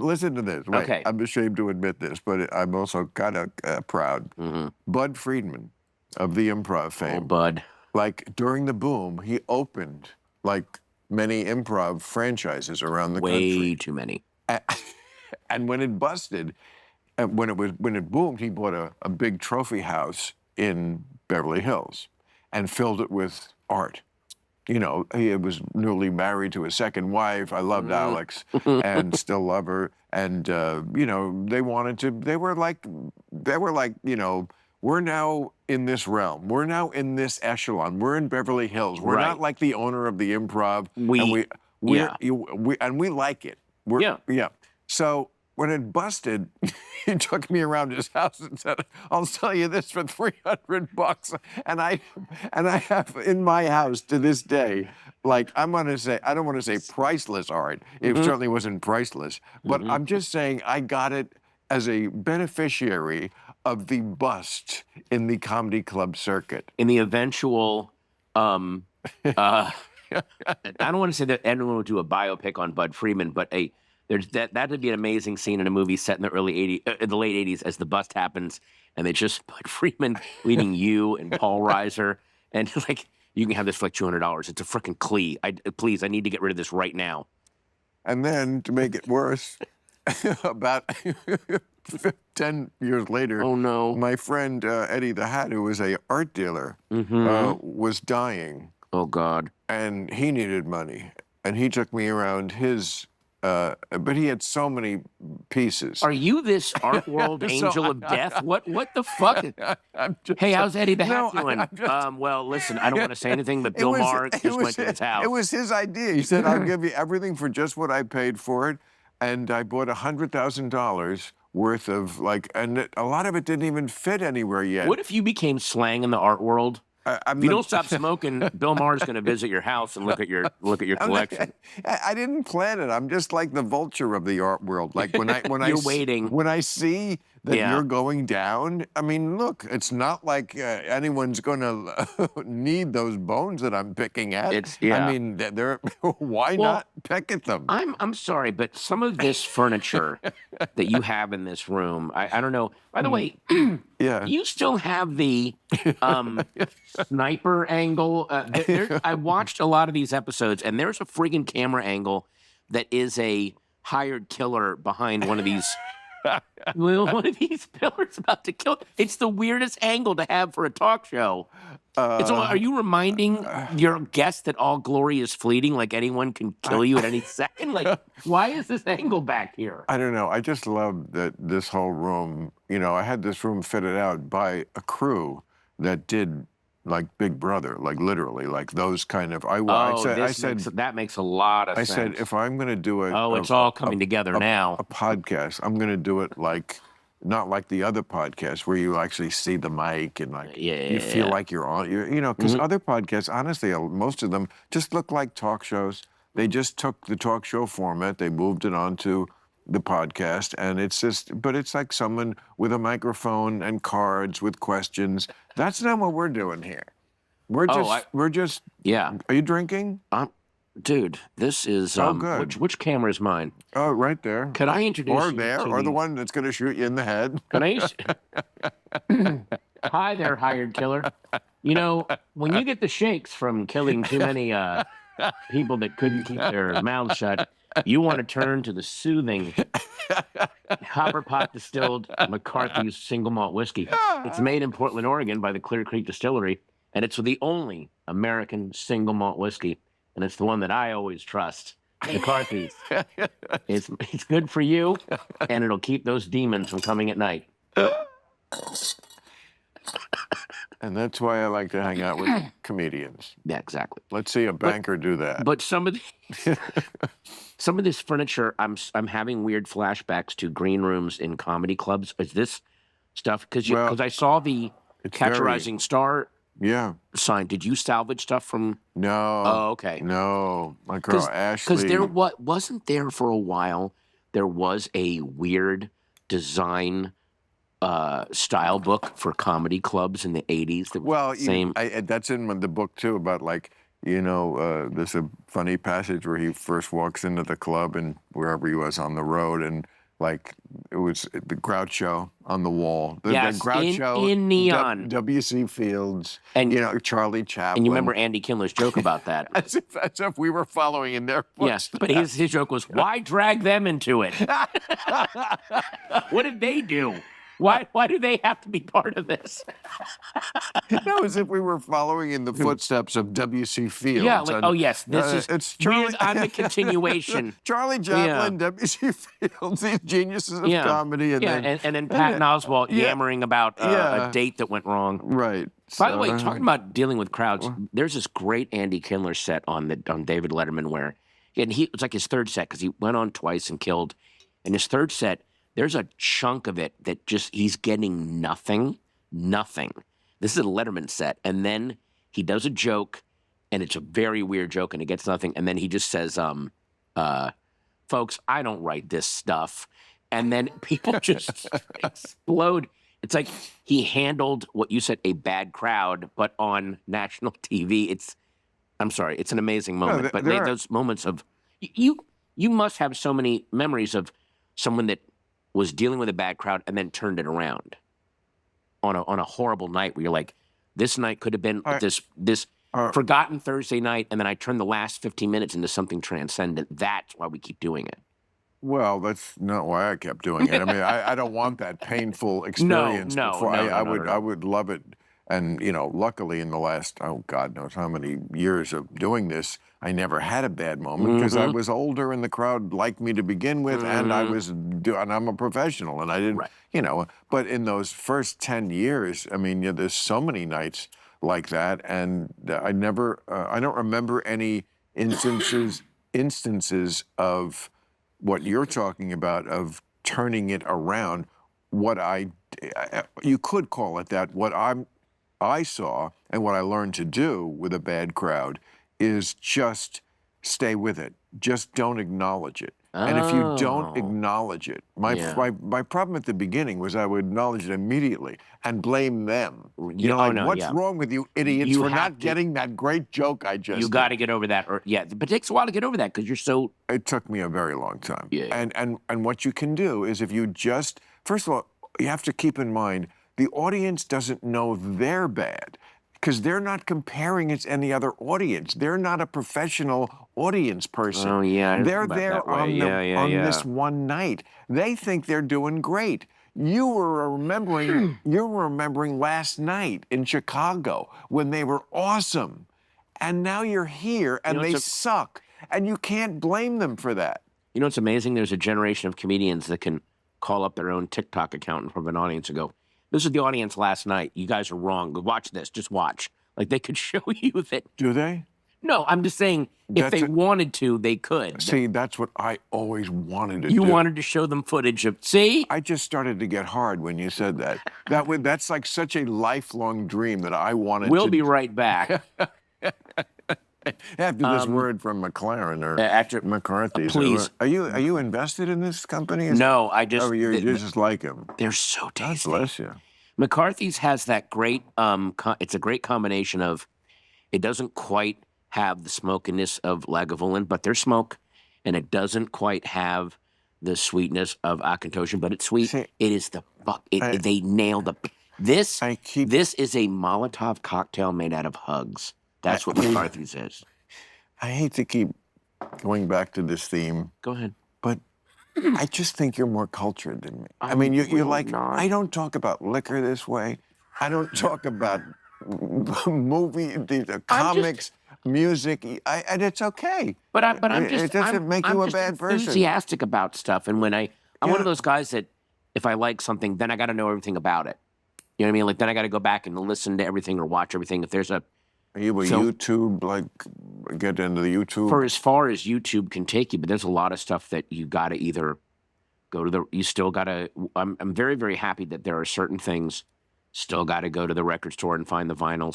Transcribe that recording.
Listen to this. Wait, Okay. I'm ashamed to admit this, but I'm also kind of proud. Bud Friedman of the improv fame. Oh, Bud. Like during the boom, he opened like many improv franchises around the country. Way too many. And when it busted, when it boomed, he bought a big trophy house in Beverly Hills and filled it with art. You know, he was newly married to his second wife. I loved Alex and still love her. And, you know, they were like, you know, we're now in this realm. We're now in this echelon. We're in Beverly Hills. We're not like the owner of the improv. And we like it. Yeah. So when it busted, he took me around his house and said, "I'll sell you this for $300." And I have in my house to this day, like I don't want to say priceless art. It certainly wasn't priceless, but I'm just saying I got it as a beneficiary of the bust in the comedy club circuit. In the eventual, I don't want to say that anyone would do a biopic on Bud Friedman, but that would be an amazing scene in a movie set in the late '80s as the bust happens, and it's just Bud Friedman leading you and Paul Reiser, and like you can have this for like $200. It's a freaking Klee. Please, I need to get rid of this right now. And then to make it worse, about 10 years later, oh no, my friend Eddie the Hat, who was an art dealer, was dying. Oh God! And he needed money, and he took me around his. But he had so many pieces. Are you this art world angel of death? What the fuck? Hey, how's Eddie the Hat doing? Well, listen, I don't want to say anything, but Bill Maher just went to his house. It was his idea. He said, "I'll give you everything for just what I paid for it," and I bought $100,000 worth of and a lot of it didn't even fit anywhere yet. What if you became slang in the art world? If you don't stop smoking, Bill Maher's going to visit your house and look at your collection. I didn't plan it. I'm just like the vulture of the art world. Like when I see that you're going down. I mean, look, it's not like anyone's going to need those bones that I'm picking at. I mean, why not pick at them? I'm sorry, but some of this furniture that you have in this room, I don't know. By the way, you still have the sniper angle. I watched a lot of these episodes, and there's a friggin' camera angle that is a hired killer behind one of these. One of these pillars about to kill. It's the weirdest angle to have for a talk show. Are you reminding your guests that all glory is fleeting, like anyone can kill you at any second? Like, why is this angle back here? I don't know. I just love that this whole room. You know, I had this room fitted out by a crew that did like Big Brother, like literally, like those kind of. That makes a lot of sense. I said, if I'm going to do it, it's all coming together now. A podcast. I'm going to do it like, not like the other podcasts where you actually see the mic and like you feel like you're on. You know, because other podcasts, honestly, most of them just look like talk shows. They just took the talk show format, they moved it onto the podcast, and but it's like someone with a microphone and cards with questions. That's not what we're doing here. We're just. Yeah. Are you drinking? Dude, this is good. Which camera is mine? Oh, right there. Could I introduce you or the one that's going to shoot you in the head? Can I? Hi there, hired killer. You know, when you get the shakes from killing too many people that couldn't keep their mouths shut, you want to turn to the soothing Hopper Pot distilled McCarthy's single malt whiskey. It's made in Portland, Oregon by the Clear Creek Distillery, and it's the only American single malt whiskey, and it's the one that I always trust. McCarthy's. It's good for you, and it'll keep those demons from coming at night. And that's why I like to hang out with comedians. Yeah, exactly. Let's see a banker do that. But some of this furniture, I'm having weird flashbacks to green rooms in comedy clubs. Is this stuff? Because I saw the Catch a Rising Star sign. Did you salvage stuff from? No. Oh, okay. No, my girl Ashley. Because wasn't there for a while. There was a weird design style book for comedy clubs in the 80s. That's in the book too, about like there's a funny passage where he first walks into the club and wherever he was on the road, and like it was the Groucho on the wall. The Yes, Groucho in neon. W.C. Fields, And Charlie Chaplin. And you remember Andy Kindler's joke about that? as if we were following in their footsteps. Yes, but his joke was, why drag them into it? What did they do? Why do they have to be part of this? No, as if we were following in the footsteps of W.C. Fields. Yeah, like, oh yes, this is it's Charlie. on the continuation. Charlie Chaplin, W.C. Fields, these geniuses of comedy, and then Patton Oswalt yammering about a date that went wrong. Right. By the way, talking about dealing with crowds, there's this great Andy Kindler set on David Letterman where, it's like his third set because he went on twice and killed. And his third set, there's a chunk of it that he's getting nothing. This is a Letterman set. And then he does a joke, and it's a very weird joke, and it gets nothing. And then he just says, folks, I don't write this stuff. And then people just explode. It's like he handled what you said, a bad crowd, but on national TV. I'm sorry, it's an amazing moment. But those moments of, you must have so many memories of someone that was dealing with a bad crowd and then turned it around on a horrible night where you're like, this night could have been this forgotten Thursday night, and then I turned the last 15 minutes into something transcendent. That's why we keep doing it. Well, that's not why I kept doing it. I mean, I don't want that painful experience. I would love it. And, luckily in the last, God knows how many years of doing this, I never had a bad moment because I was older and the crowd liked me to begin with, and and I'm a professional, and I didn't, but in those first 10 years, I mean, there's so many nights like that, and I don't remember any instances of what you're talking about, of turning it around. You could call it that. What I saw and what I learned to do with a bad crowd is just stay with it. Just don't acknowledge it. And if you don't acknowledge it, my problem at the beginning was I would acknowledge it immediately and blame them. What's wrong with you idiots for not getting that great joke I just did? You got to get over that. But it takes a while to get over that because you're so... It took me a very long time. Yeah. And what you can do is if you just... First of all, you have to keep in mind the audience doesn't know they're bad because they're not comparing it to any other audience. They're not a professional audience person. Oh, yeah. They're there on this one night. They think they're doing great. You were remembering last night in Chicago when they were awesome. And now you're here and they suck. And you can't blame them for that. You know what's amazing? There's a generation of comedians that can call up their own TikTok account in front of an audience and go, this is the audience last night. You guys are wrong. Watch this. Just watch. Like, they could show you that. Do they? No, I'm just saying, if they wanted to, they could. See, that's what I always wanted to do. You wanted to show them footage of, see? I just started to get hard when you said that. That's like such a lifelong dream that I wanted to. We'll be right back. After this word from McLaren or McCarthy. Please. Are you invested in this company? No, I just... Oh, you just like them. They're so tasty. God bless you. McCarthy's has that great... it's a great combination of... It doesn't quite have the smokiness of Lagavulin, but there's smoke. And it doesn't quite have the sweetness of Akantoshan, but it's sweet. See, it is the... they nailed the... This is a Molotov cocktail made out of hugs. That's what McCarthy's is. I hate to keep going back to this theme. Go ahead. But I just think you're more cultured than me. I mean, you're like, I don't talk about liquor this way. I don't talk about comics, music, and it's okay. But I'm just... It doesn't make you a bad person. I'm enthusiastic about stuff. And when I'm one of those guys that if I like something, then I got to know everything about it. You know what I mean? Like, then I got to go back and listen to everything or watch everything. If there's a... Are you YouTube, like, get into the YouTube? For as far as YouTube can take you, but there's a lot of stuff that you got to either go to you still got to, I'm very, very happy that there are certain things still got to go to the record store and find the vinyls.